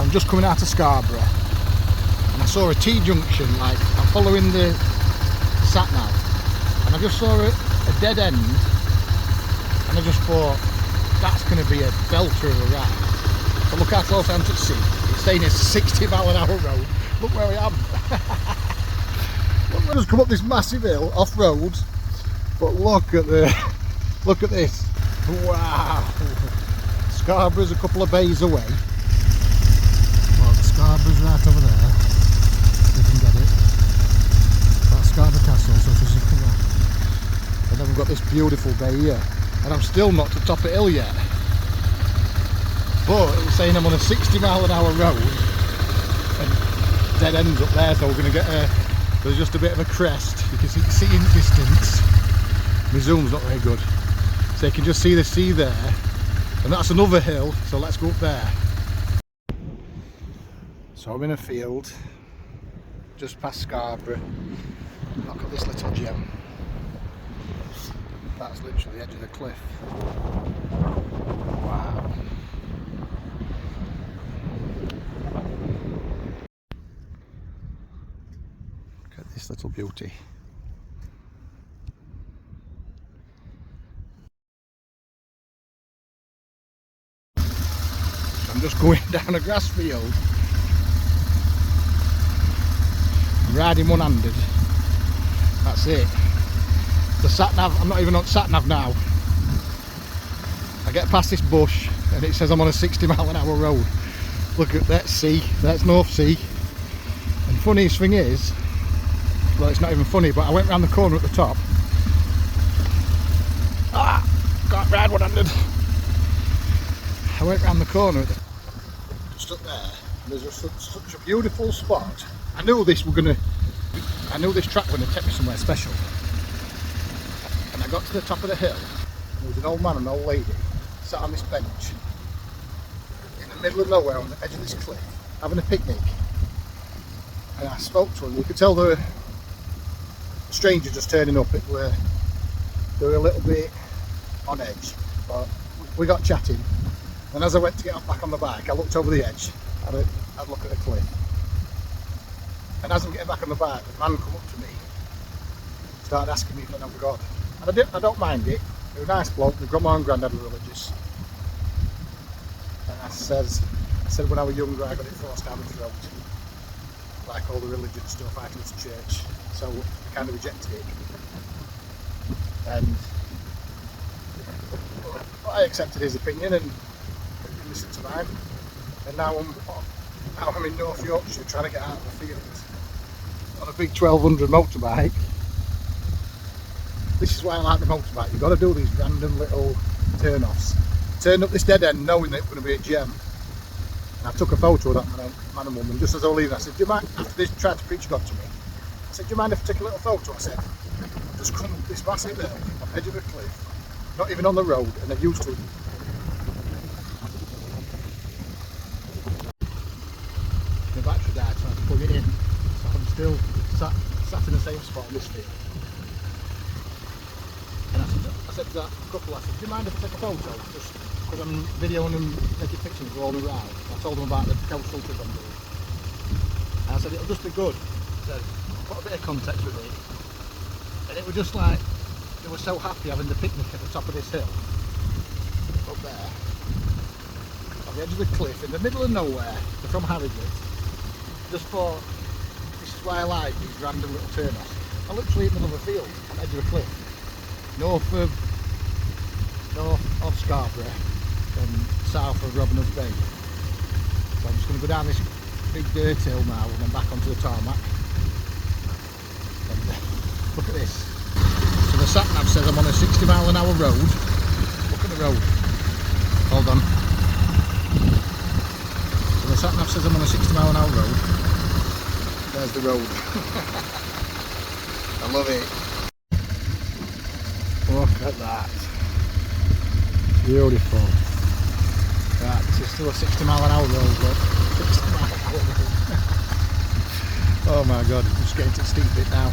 So I'm just coming out of Scarborough and I saw a T-junction, like I'm following the sat-nav, and I just saw a dead end and I just thought that's going to be a belter of a ride. So look how close I am to the sea. It's saying it's a 60-mile-an-hour road. Look where I am. Look, I just come up this massive hill off-road, but look at this. Wow. Scarborough's a couple of bays away. Well, Scarborough's right over there. You can get it. That's Scarborough Castle, so this is a cover. And then we've got this beautiful bay here. And I'm still not to the top of the hill yet. But it's saying I'm on a 60-mile-an-hour road. And dead ends up there, so we're going to get there's just a bit of a crest. You can see in the distance. My zoom's not very good. So you can just see the sea there. And that's another hill, so let's go up there. So I'm in a field just past Scarborough. Look at this little gem. That's literally the edge of the cliff. Wow. Look at this little beauty. I'm just going down a grass field. I'm riding one-handed. That's it. The sat-nav, I'm not even on sat-nav now. I get past this bush and it says I'm on a 60-mile-an-hour road. Look at that sea, that's North Sea. And funniest thing is, well, it's not even funny, but I went round the corner at the top. Ah, can't ride one-handed. I went round the corner, just up there, and there's such a beautiful spot. I knew this track was going to take me somewhere special. And I got to the top of the hill, and there was an old man and an old lady sat on this bench in the middle of nowhere on the edge of this cliff, having a picnic. And I spoke to them. You could tell they were a stranger just turning up. They were a little bit on edge, but we got chatting. And as I went to get back on the bike, I looked over the edge and I'd look at the cliff. And as I'm getting back on the bike, the man come up to me, started asking me if I know God. And I don't mind it. They were a nice bloke. My grandma and granddad were religious. And I said when I was younger, I got it forced down my throat, like all the religion stuff. I had to go to church, so I kind of rejected it. And I accepted his opinion and listened to mine. And now I'm in North Yorkshire trying to get out of the field on a big 1200 motorbike. This is why I like the motorbike. You've got to do these random little turn-offs. Turned up this dead end knowing that it was going to be a gem. And I took a photo of that man and woman just as I was leaving. I said, do you mind, after they tried to preach God to me, I said, do you mind if I take a little photo? I said, I've just come up this massive hill on the edge of a cliff, not even on the road, and they're used to it. The battery died, so I had to plug it in. So I'm still sat in the same spot on this field. And I said to that couple, I said, do you mind if I take a photo? Just because I'm videoing them, taking pictures of all around. I told them about the coach filters I'm doing. And I said, it'll just be good. I said, put a bit of context with it. And it was just like, they were so happy having the picnic at the top of this hill. Up there. On the edge of the cliff, in the middle of nowhere. They're from Harrogate. Just thought, this is why I like these random little turn-offs. I'm literally in the middle of a field, on the edge of a cliff. North of Scarborough and south of Robin Hood Bay. So I'm just going to go down this big dirt hill now and then back onto the tarmac. And look at this. So the sat-nav says I'm on a 60-mile-an-hour road. Look at the road. Hold on. So the sat-nav says I'm on a 60-mile-an-hour road. There's the road. I love it. Look at that. Beautiful. Right, this is still a 60-mile-an-hour road, look. 60-mile-an-hour road. Oh my god, I'm just getting to the steep bit now.